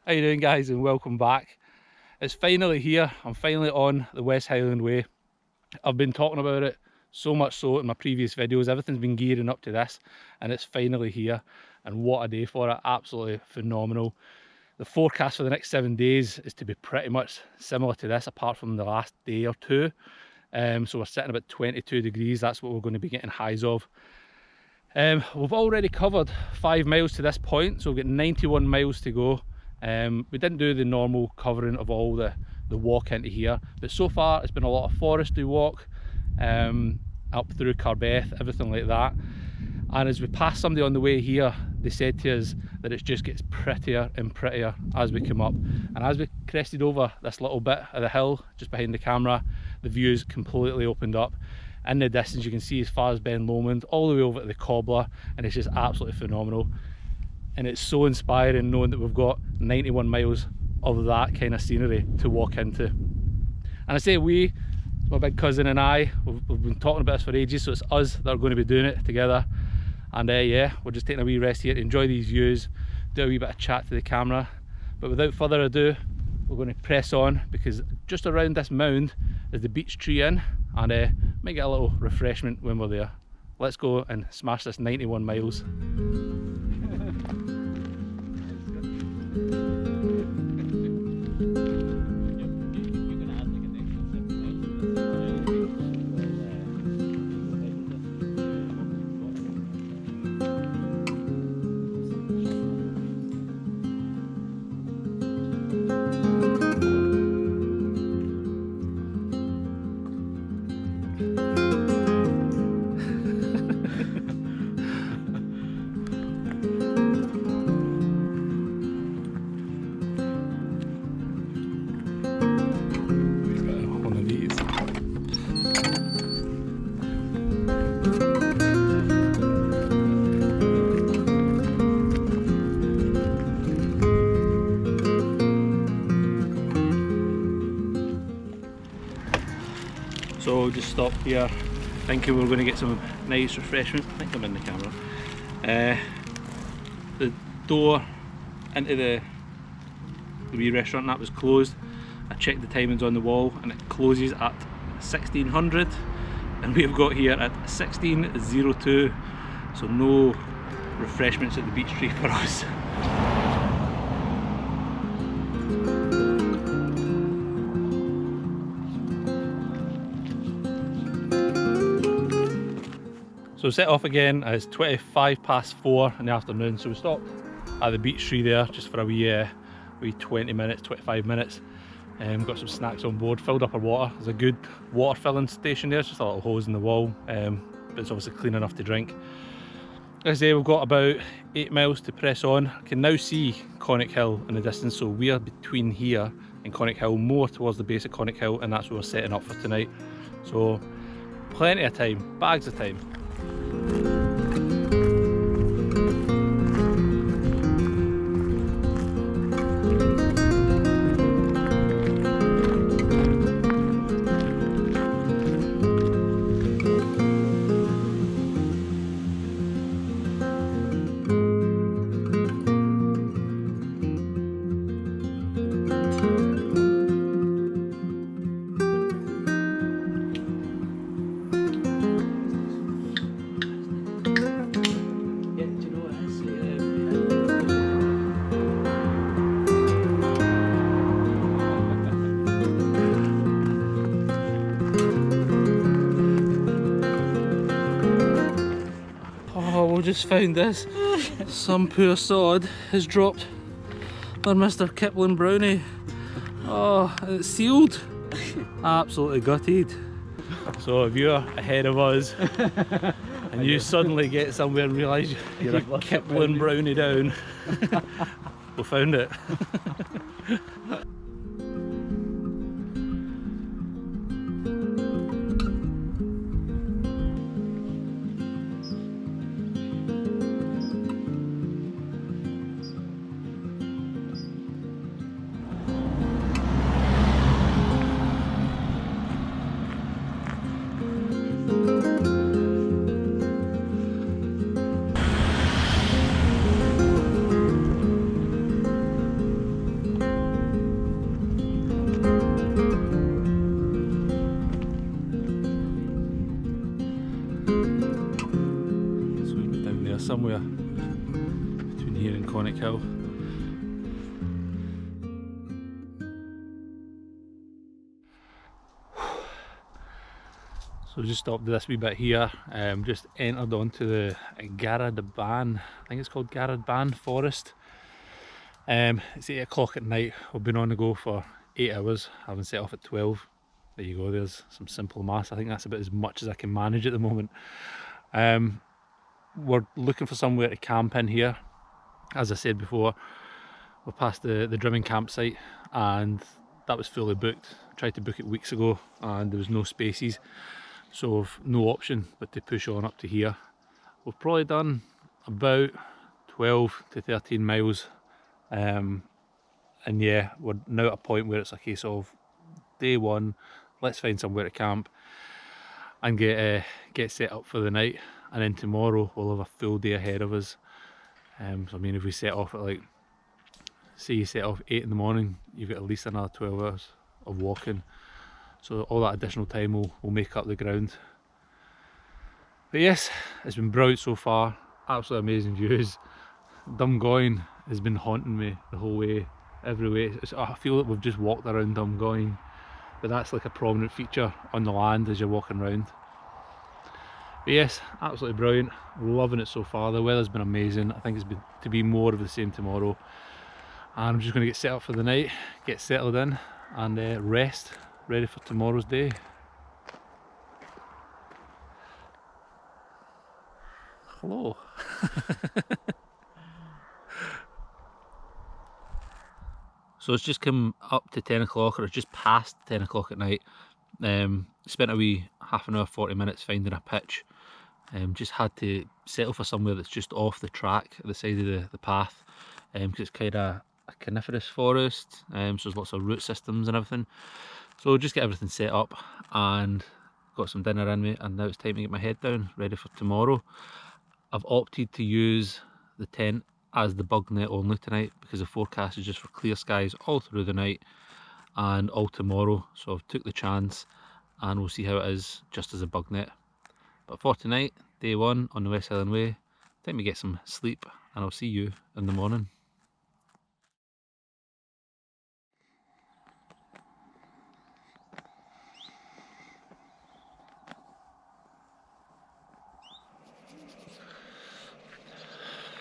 How you doing, guys, and welcome back. It's finally here. I'm finally on the West Highland Way. I've been talking about it so much so in my previous videos. Everything's been gearing up to this, and it's finally here. And what a day for it. Absolutely phenomenal. The forecast for the next 7 days is to be pretty much similar to this, apart from the last day or two. So we're sitting about 22 degrees. That's what we're going to be getting highs of. We've already covered 5 miles to this point, so we've got 91 miles to go. We didn't do the normal covering of all the walk into here, but so far it's been a lot of forestry walk up through Carbeth, everything like that. And as we passed somebody on the way here, they said to us that it just gets prettier and prettier as we come up. And as we crested over this little bit of the hill just behind the camera, the views completely opened up. In the distance you can see as far as Loch Lomond, all the way over to the Cobbler, and it's just absolutely phenomenal. And it's so inspiring knowing that we've got 91 miles of that kind of scenery to walk into. And I say we, my big cousin and I, we've been talking about this for ages, so it's us that are going to be doing it together. And yeah, we're just taking a wee rest here to enjoy these views, do a wee bit of chat to the camera. But without further ado, we're going to press on, because just around this mound is the beech tree inn, and might get a little refreshment when we're there. Let's go and smash this 91 miles. So just stopped here thinking we were going to get some nice refreshment. I think I'm in the camera. The door into the wee restaurant, that was closed. I checked the timings on the wall and it closes at 1600, and we've got here at 1602, so no refreshments at the beech tree for us. So set off again. It's 4:25 in the afternoon, so we stopped at the beech tree there just for a wee 20 minutes, 25 minutes. Got some snacks on board, filled up our water. There's a good water filling station there, it's just a little hose in the wall, but it's obviously clean enough to drink. As I say, we've got about 8 miles to press on. I can now see Connick Hill in the distance, so we are between here and Connick Hill, more towards the base of Connick Hill, and that's where we're setting up for tonight. So plenty of time, bags of time. Just found this. Some poor sod has dropped their Mr. Kipling brownie. Oh, it's sealed. Absolutely gutted. So if you're ahead of us and you suddenly get somewhere and realise you're a Kipling brownie down, we found it. somewhere between here and Conic Hill. So just stopped this wee bit here, just entered onto the Garadbhan, I think it's called Garadbhan Forest. It's 8 o'clock at night. We've been on the go for 8 hours, having set off at 12. There you go, there's some simple maths. I think that's about as much as I can manage at the moment. We're looking for somewhere to camp in here. As I said before, we're past the Dhuinne campsite and that was fully booked. I tried to book it weeks ago and there was no spaces. So we've no option but to push on up to here. We've probably done about 12 to 13 miles. And yeah, we're now at a point where it's a case of day one, let's find somewhere to camp and get set up for the night, and then tomorrow we'll have a full day ahead of us. So I mean, if we set off at, like, say you set off 8 in the morning, you've got at least another 12 hours of walking, so all that additional time will make up the ground. But yes, it's been brilliant so far, absolutely amazing views. Dumgoyne has been haunting me the whole way, every way. I feel like we've just walked around Dumgoyne, but that's like a prominent feature on the land as you're walking around. But yes, absolutely brilliant, loving it so far. The weather's been amazing. I think it's been to be more of the same tomorrow, and I'm just going to get set up for the night, get settled in and rest, ready for tomorrow's day. Hello. So it's just come up to 10 o'clock, or it's just past 10 o'clock at night. Spent a wee half an hour, 40 minutes finding a pitch. Just had to settle for somewhere that's just off the track at the side of the path, because it's kind of a coniferous forest, so there's lots of root systems and everything. So just get everything set up and got some dinner in me, and now it's time to get my head down, ready for tomorrow. I've opted to use the tent as the bug net only tonight because the forecast is just for clear skies all through the night and all tomorrow, so I've took the chance and we'll see how it is just as a bug net. But for tonight, day one on the West Highland Way, time to get some sleep, and I'll see you in the morning.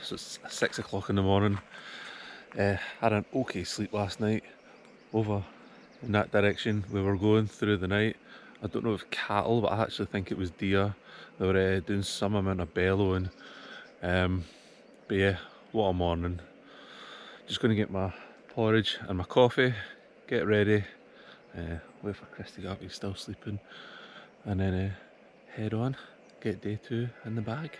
So it's 6 o'clock in the morning. Had an okay sleep last night over in that direction we were going through the night. I don't know if cattle, but I actually think it was deer. They were doing some amount of bellowing. But yeah, what a morning. Just going to get my porridge and my coffee, get ready, wait for Chris to get up, he's still sleeping, and then head on, get day 2 in the bag.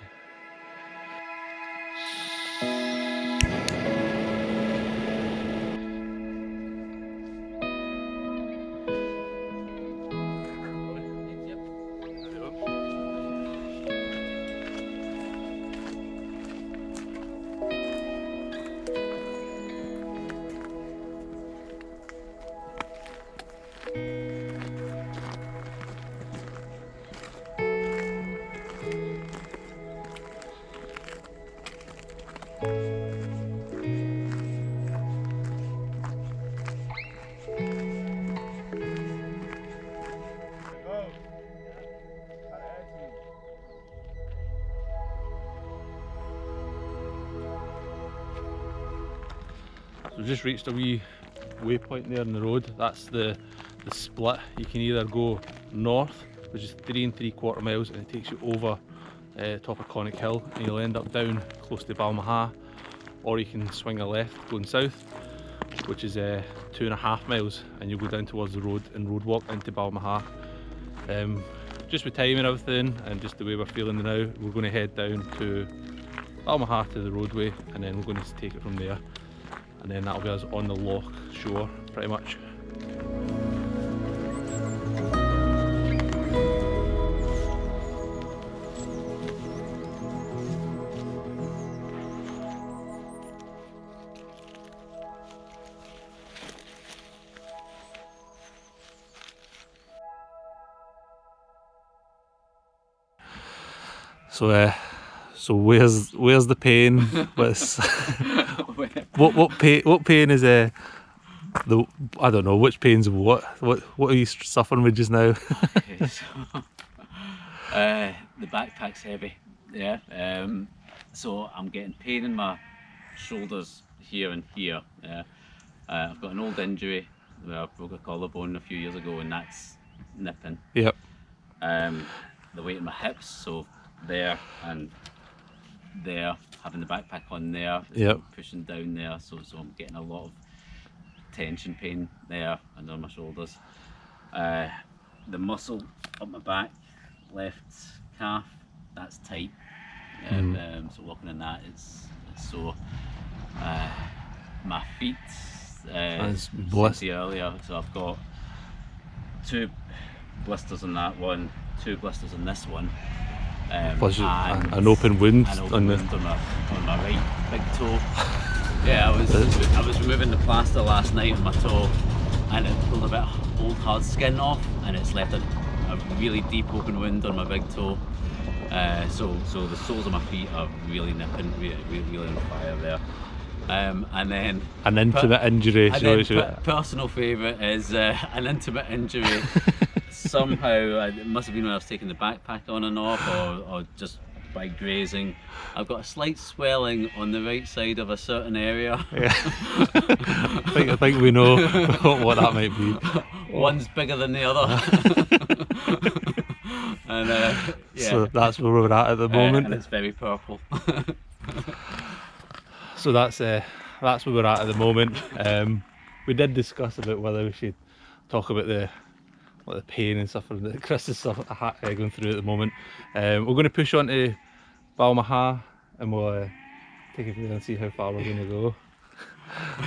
So we've just reached a wee waypoint there in the road. That's the split. You can either go north, which is 3 3/4 miles, and it takes you over top of Conic Hill, and you'll end up down close to Balmaha, or you can swing a left going south, which is 2.5 miles, and you'll go down towards the road and road walk into Balmaha. Just with time and everything, and just the way we're feeling now, we're going to head down to Balmaha to the roadway, and then we're going to take it from there. And then that'll be us on the loch shore, pretty much. So So where's the pain? What's what pain is the I don't know which pains what are you suffering with just now? Okay, so, the backpack's heavy, yeah. So I'm getting pain in my shoulders here and here. I've got an old injury where I broke a collarbone a few years ago, and that's nipping. Yep. The weight in my hips, so there and there, having the backpack on there, Yep. pushing down there, so I'm getting a lot of tension pain there and on my shoulders. The muscle up my back, left calf, that's tight. So working on that, it's sore. My feet, That's earlier, so I've got 2 blisters on that one, 2 blisters on this one. Plus and an open wound on my right big toe. Yeah, I was removing the plaster last night on my toe, and it pulled a bit of old hard skin off, and it's left a really deep open wound on my big toe. So the soles of my feet are really nipping, really on fire there. And then an intimate injury. Personal favourite is an intimate injury. Somehow it must have been when I was taking the backpack on and off, or just by grazing. I've got a slight swelling on the right side of a certain area. Yeah. I think we know what that might be. One's bigger than the other. And yeah. So that's where we're at the moment. And it's very purple. So that's where we're at the moment. We did discuss about whether we should talk about the pain and suffering that Chris is going through at the moment. We're going to push on to Balmaha, and we'll take it from there and see how far we're going to go.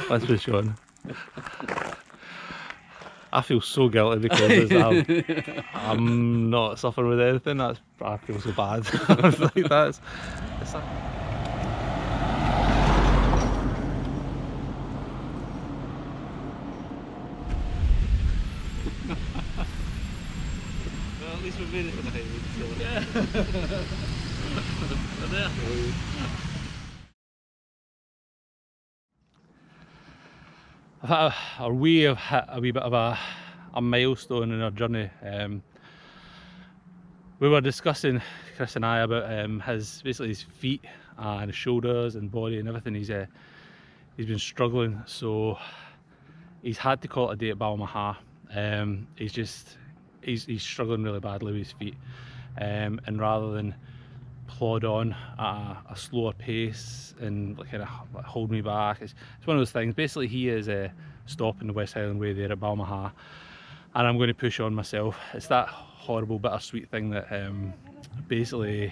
Let's push on. I feel so guilty because I'm not suffering with anything. I feel so bad. Like that's. Well, at least we've made it to the highway. So. Yeah. We have hit a wee bit of a milestone in our journey. We were discussing, Chris and I, about his feet and his shoulders and body and everything. He's been struggling, so he's had to call it a day at Balmaha. He's struggling really badly with his feet, and rather than plod on at a slower pace and kind of hold me back, it's one of those things. Basically, he is stopping the West Highland Way there at Balmaha, and I'm going to push on myself. It's that horrible bittersweet thing that basically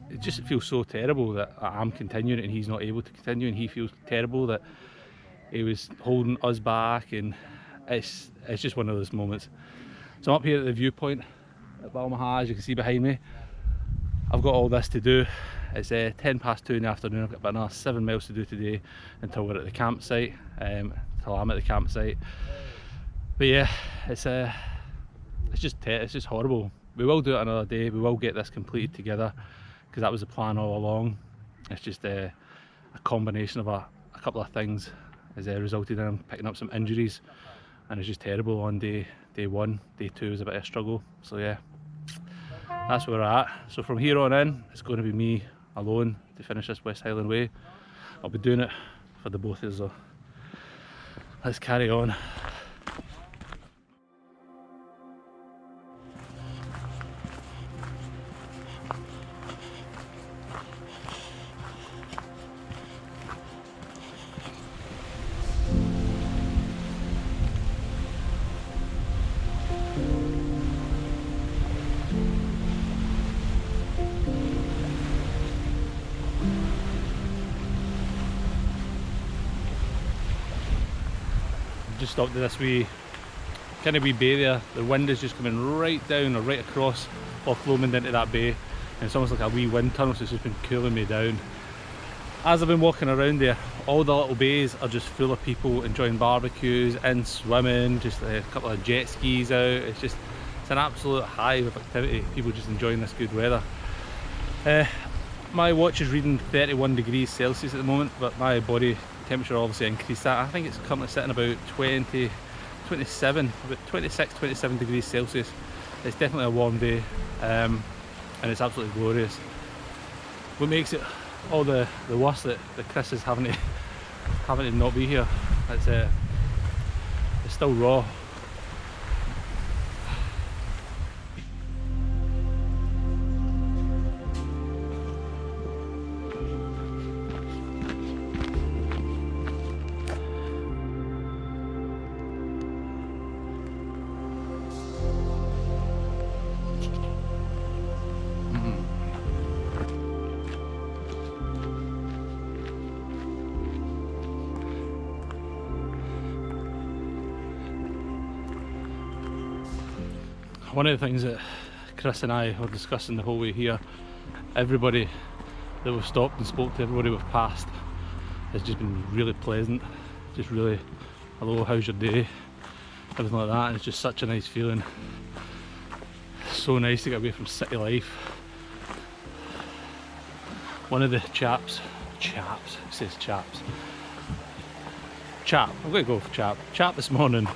it just feels so terrible that I'm continuing it and he's not able to continue, and he feels terrible that he was holding us back, and it's just one of those moments. So I'm up here at the viewpoint at Balmaha, as you can see behind me. I've got all this to do. It's 2:10 in the afternoon. I've got about another 7 miles to do today until we're at the campsite, until I'm at the campsite. But yeah, it's just horrible. We will do it another day. We will get this completed together, because that was the plan all along. It's just a combination of a couple of things has resulted in picking up some injuries, and it's just terrible on day 1. Day 2 is a bit of a struggle. So yeah, that's where we're at. So from here on in, it's going to be me alone to finish this West Highland Way. I'll be doing it for the both of us, so let's carry on. Just stopped at this wee bay there. The wind is just coming right down or right across Loch Lomond into that bay, and it's almost like a wee wind tunnel, so it's just been cooling me down. As I've been walking around there, all the little bays are just full of people enjoying barbecues and swimming, just a couple of jet skis out. It's an absolute hive of activity, people just enjoying this good weather. My watch is reading 31 degrees Celsius at the moment, but my body temperature obviously increased that. I think it's currently sitting about 27, about 26, 27 degrees Celsius. It's definitely a warm day, and it's absolutely glorious. What makes it all the worse that Chris is having to not be here. It's still raw. One of the things that Chris and I were discussing the whole way here, everybody that we've stopped and spoke to, everybody we've passed, has just been really pleasant. Just really, hello, how's your day? Everything like that, and it's just such a nice feeling. So nice to get away from city life. One of the chaps, it says chaps. Chap, I'm going to go for chap. Chap this morning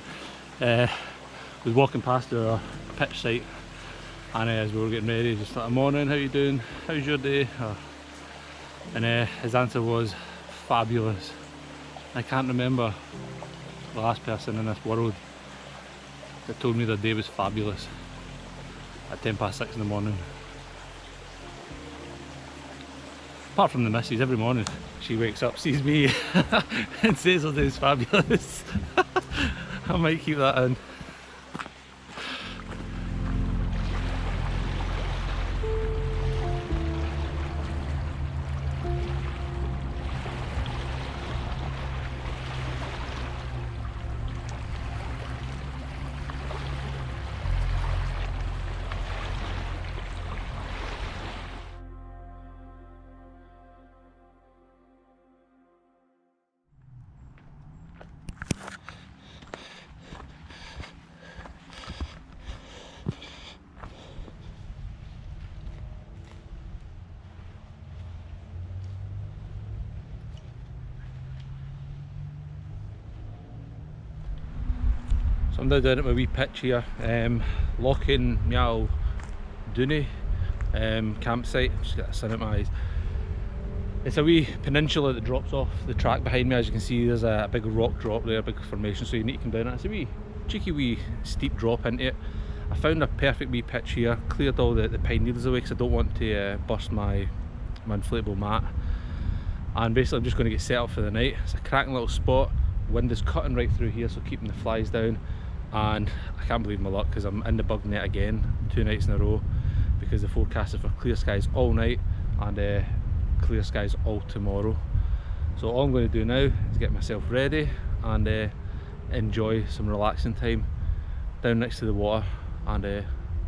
was walking past our pitch site, and as we were getting ready, just like, morning, how you doing? How's your day? And his answer was fabulous. I can't remember the last person in this world that told me their day was fabulous at 6:10 in the morning. Apart from the missus, every morning she wakes up, sees me and says her day is fabulous. I might keep that in. So I'm now down at my wee pitch here, Lochan Maoil Dhuinne campsite. Just got the sun at my eyes. It's a wee peninsula that drops off the track behind me. As you can see, there's a big rock drop there, a big formation, so you need to come down it. It's a wee cheeky wee steep drop into it. I found a perfect wee pitch here, cleared all the pine needles away because I don't want to burst my inflatable mat. And basically I'm just going to get set up for the night. It's a cracking little spot. Wind is cutting right through here, so keeping the flies down. And I can't believe my luck because I'm in the bug net again 2 nights in a row, because the forecast is for clear skies all night and clear skies all tomorrow. So all I'm going to do now is get myself ready and enjoy some relaxing time down next to the water, and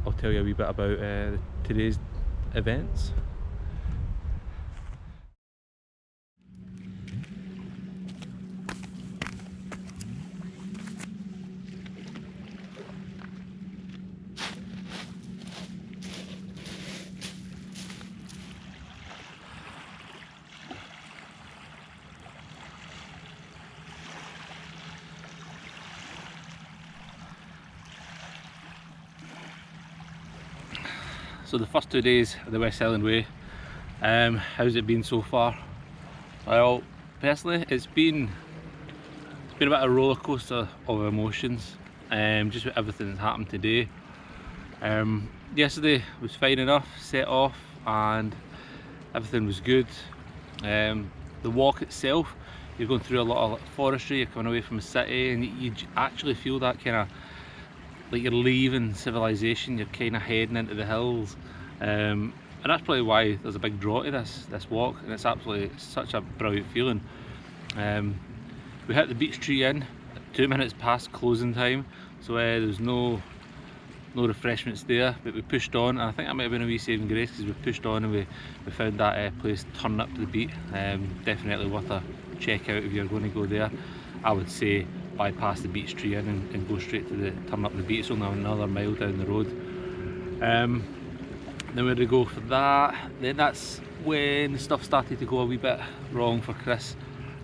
I'll tell you a wee bit about today's events. So the first 2 days of the West Highland Way, how's it been so far? Well, personally, it's been a bit of a roller coaster of emotions, just with everything that's happened today. Yesterday was fine enough, set off, and everything was good. The walk itself, you're going through a lot of forestry, you're coming away from the city, and you actually feel that kind of like you're leaving civilization, you're kind of heading into the hills, and that's probably why there's a big draw to this walk, and it's absolutely such a brilliant feeling. We hit the beech tree in at 2 minutes past closing time, so there's no refreshments there, but we pushed on, and I think that might have been a wee saving grace because we pushed on and we found that place turning up to the beat. Definitely worth a check out if you're going to go there. I would say bypass the beech tree in and go straight to the turn up the beat. It's only another mile down the road. Then we had to go for that. Then that's when stuff started to go a wee bit wrong for Chris.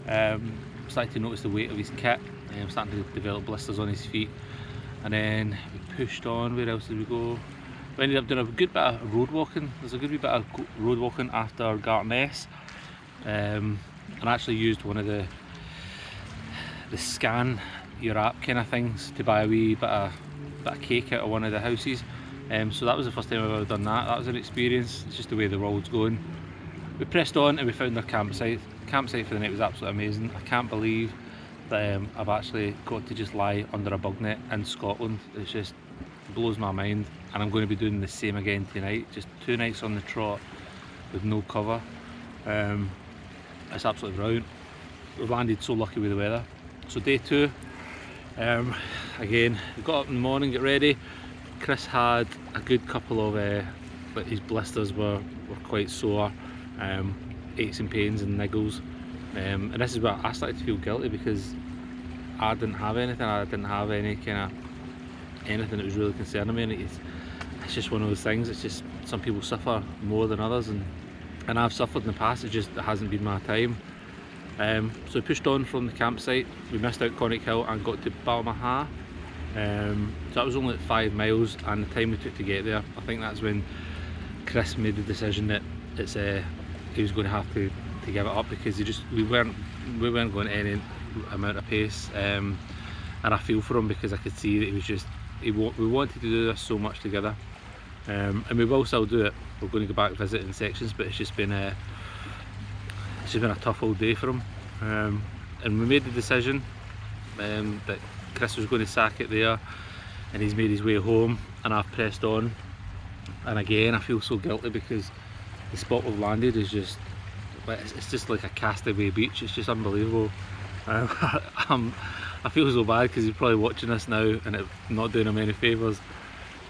Started to notice the weight of his kit, starting to develop blisters on his feet. And then we pushed on. Where else did we go? We ended up doing a good bit of road walking. There's a good wee bit of road walking after Gartness. And I actually used one of the scan your app kind of things to buy a wee bit of cake out of one of the houses. So that was the first time I've ever done that. That was an experience. It's just the way the world's going. We pressed on and we found our campsite. The campsite for the night was absolutely amazing. I can't believe that I've actually got to just lie under a bug net in Scotland. It just blows my mind, and I'm going to be doing the same again tonight. Just 2 nights on the trot with no cover. It's absolutely brilliant. We've landed so lucky with the weather. So day 2, again, we got up in the morning, get ready. Chris had a good couple of, but his blisters were quite sore, aches and pains and niggles. And this is where I started to feel guilty, because I didn't have anything. I didn't have any kind of anything that was really concerning me, and it's just one of those things. It's just some people suffer more than others, and I've suffered in the past. It hasn't been my time. So we pushed on from the campsite. We missed out Connick Hill and got to Balmaha. So that was only 5 miles, and the time we took to get there, I think that's when Chris made the decision that he was going to have to give it up, because we weren't going any amount of pace. And I feel for him, because I could see that he was just we wanted to do this so much together, and we will still do it. We're going to go back visiting sections, but it's just been a tough old day for him. And we made the decision that Chris was going to sack it there, and he's made his way home, and I've pressed on. And again, I feel so guilty, because the spot we've landed is just, it's just like a castaway beach. It's just unbelievable. I feel so bad, because he's probably watching this now, and it's not doing him any favours.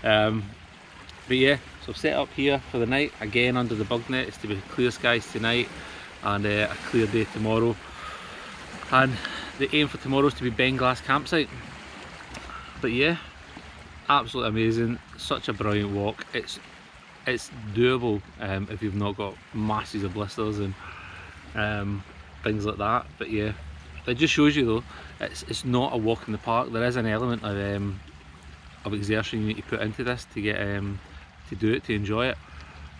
But yeah, so I've set up here for the night again under the bug net. It's to be clear skies tonight and a clear day tomorrow. And the aim for tomorrow is to be Benglass campsite. But yeah, absolutely amazing. Such a brilliant walk. It's doable if you've not got masses of blisters and things like that. But yeah, it just shows you though, it's not a walk in the park. There is an element of exertion you need to put into this to get to do it, to enjoy it.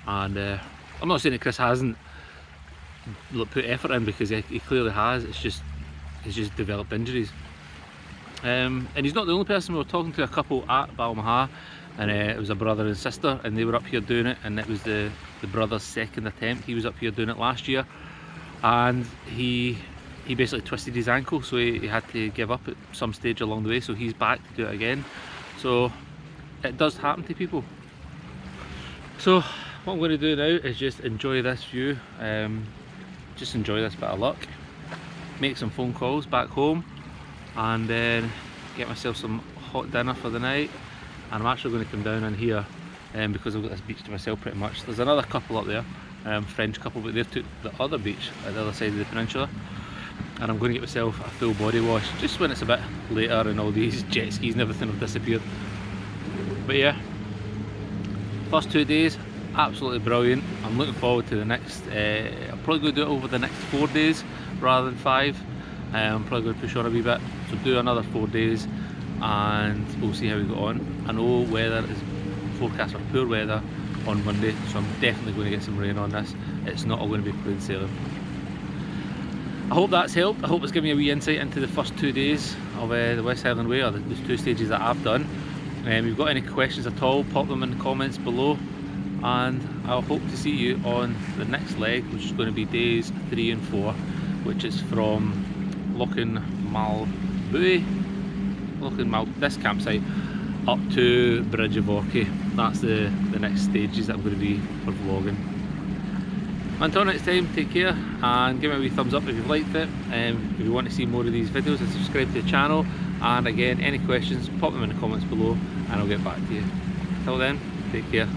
And I'm not saying that Chris hasn't put effort in, because he clearly has. He's just developed injuries. And he's not the only person. We were talking to a couple at Balmaha, and it was a brother and sister, and they were up here doing it, and it was the brother's second attempt. He was up here doing it last year, and he basically twisted his ankle, so he had to give up at some stage along the way, so he's back to do it again. So it does happen to people. So what I'm going to do now is just enjoy this view, just enjoy this bit of luck, make some phone calls back home, and then get myself some hot dinner for the night. And I'm actually going to come down in here because I've got this beach to myself pretty much. There's another couple up there, French couple, but they've took the other beach at the other side of the peninsula, and I'm going to get myself a full body wash just when it's a bit later and all these jet skis and everything have disappeared. But yeah, first 2 days absolutely brilliant. I'm looking forward to the next. I'm probably going to do it over the next 4 days rather than 5. I'm probably going to push on a wee bit, so do another 4 days and we'll see how we go on. I know weather is forecast for poor weather on Monday, so I'm definitely going to get some rain on this. It's not all going to be plain sailing. I hope that's helped. I hope it's given you a wee insight into the first 2 days of the West Highland Way, or the 2 stages that I've done. If you've got any questions at all, pop them in the comments below, and I'll hope to see you on the next leg, which is going to be days 3 and 4, which is from Lochan Maoil Dhuinne, this campsite, up to Bridge of Orchy. That's the next stages that I'm going to be for vlogging. Until next time, take care and give me a wee thumbs up if you've liked it. If you want to see more of these videos, and subscribe to the channel. And again, any questions, pop them in the comments below and I'll get back to you. Till then, take care.